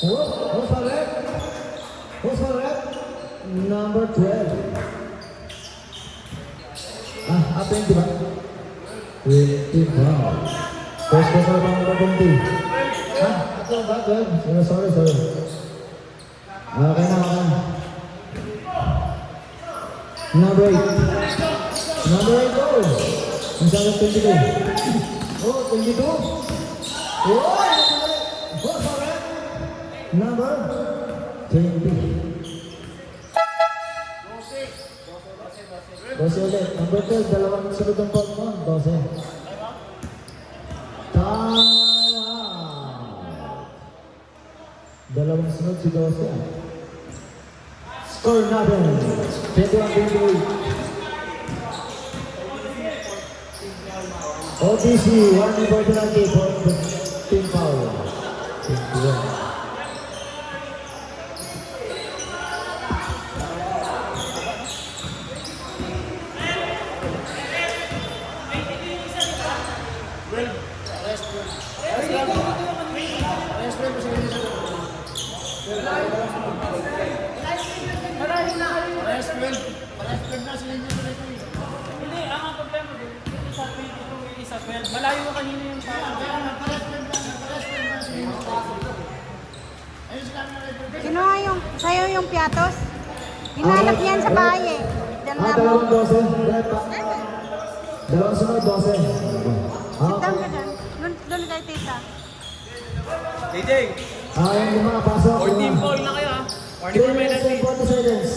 Who's for red? Who's for red? Number 12. Apa yang diba? 20 foul. First quarter pa number 20. Ako ba? Sorry. Okay na. Number 8. Number 8 goal. Ang sabi 22. Oh, 22. Oh, who's for red? Number 20. 12 ulit. Number 12, dalawang sunod ng ball mo. 12. Time out. Dalawang sunod si 12. Score natin. 21-28. OTC, 1 important penalty for the team foul. 21. Malayo ka kanina yung Kinuha yung, sa'yo yung piatos? Hinanap niyan sa bahay eh. Dalawang 12. Dalawang sunod 12. Sit down ka dyan. Doon kay tita. DJ, Yung mga pasok. 14 ball na kayo ha. 44 penalty. 40 seconds.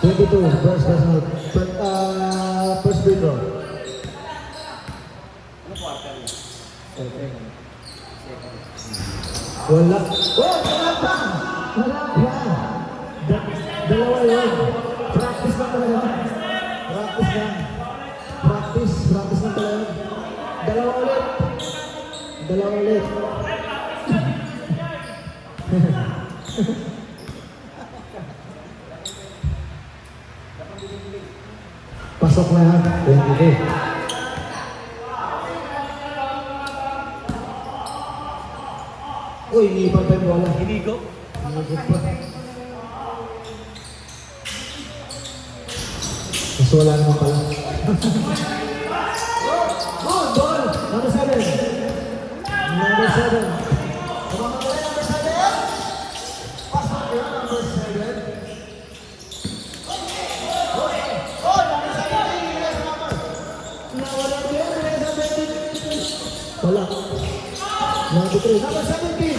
22, first note. First free throw. Wala. Oh, wala pa! Wala pa! Dalawa yun. Practice lang talaga. Practice lang. Practice lang talaga. Dalawa ulit. Pasok na yan. 22. Uy, iniipag pa yung bola. Inigo. Iniipag pa. Mas wala naman pala. Oh, ball! Number 7. Number 7. Kumama ka rin, number 7. Pasok yun, number 7. Wala. 93. Number 17.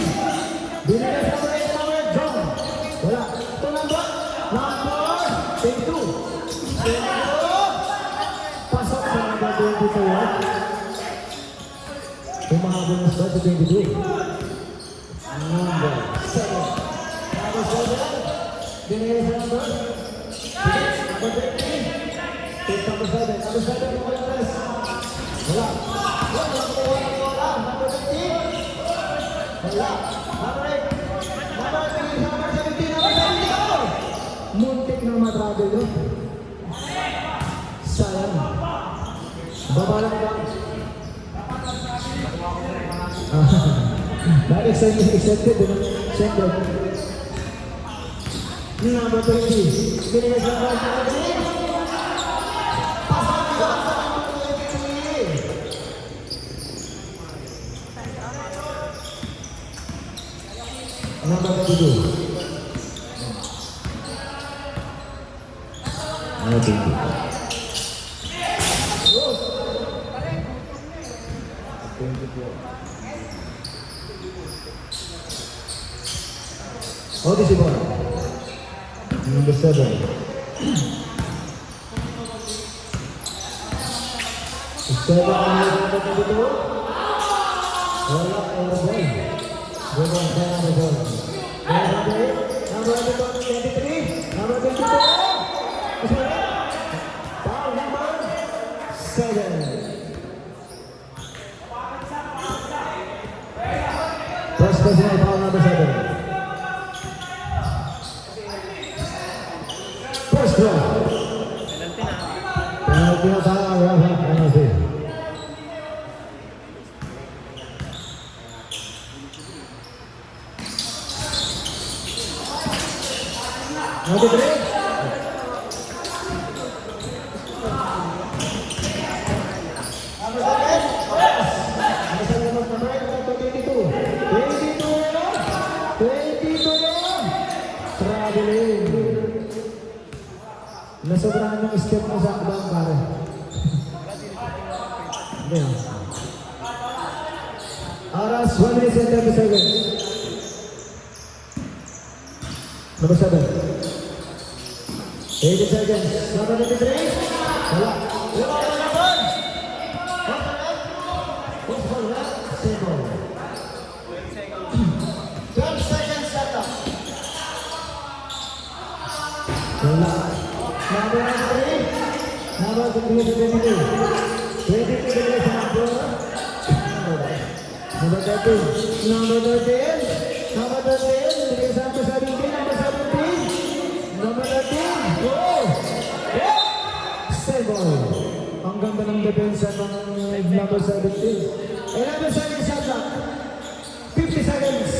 Binigay sa number 8 number John. Wala. Ito number 22. Pasok sa number 22. Humahabol na sa 22. Number 7. Number 7. Binigay sa number 13. Take number 7. Number 7 yung kaya wala. Wala. Number 15. Wala. Number 8. Number 3. Number 17. Number 17. Muntik na matravel yun. Sayang. Baba lang ba? Dahil accepted din. Siyempre. Number 20. Binigay sa number 17. Number 22. Number 22. Oh, this is one. Number 7. Seven number 22. Wala ang boy. Number 23, number 22. Foul number 7. First personal foul number 7. First throw. Penalty na tayo. Penalty. Number 3. Number 7. Number 7 naman, number 8, number 22. 22 yun! 22 yun! Traveling. Nasobrahan ng step mo sa abang pare. Hindi ah. Oras, 1 minute and 30 seconds. Number 7. 80 seconds. Number 23. Wala. Wala na naman. What's for that? Simple. 12 seconds set up. Wala. Number 3. Number 22. 22 dito sa number. Number 13. Number 13. Number 13. Bigay sa number 17. Number 17. Number 13. Go! Go! Stable. Ang ganda ng depensa ng number 17. And number 7 shot clock. 50 seconds.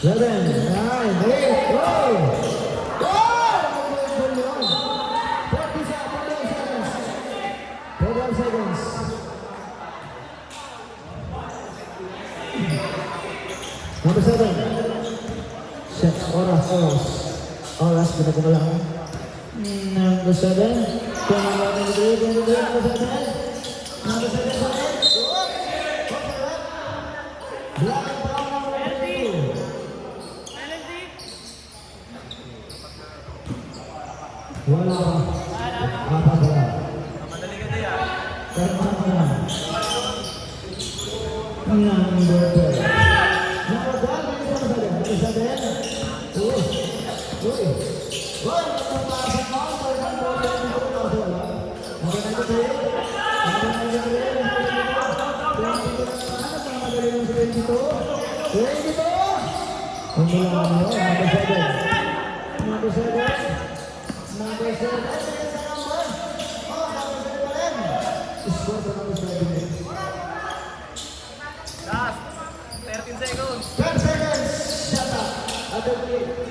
11, 9, 8, go! Go! 40 seconds. 12 seconds. Number 7. Set. Oras. Pinagkumalang. Number 7. Number 7. Number 7. Number 7. Black and brown number 22. Wala pa. Apat wala. Madali ka din ah. Karma na. Number 12. Number 12, bilis mo sa Number 7. Uy. Magpapasok mo. Number 93. Number 22. Ang mula mo. Number 7. Number 7. Number 7. Score sa number 7. Last. 13 seconds. 10 seconds. Shut up. Other three.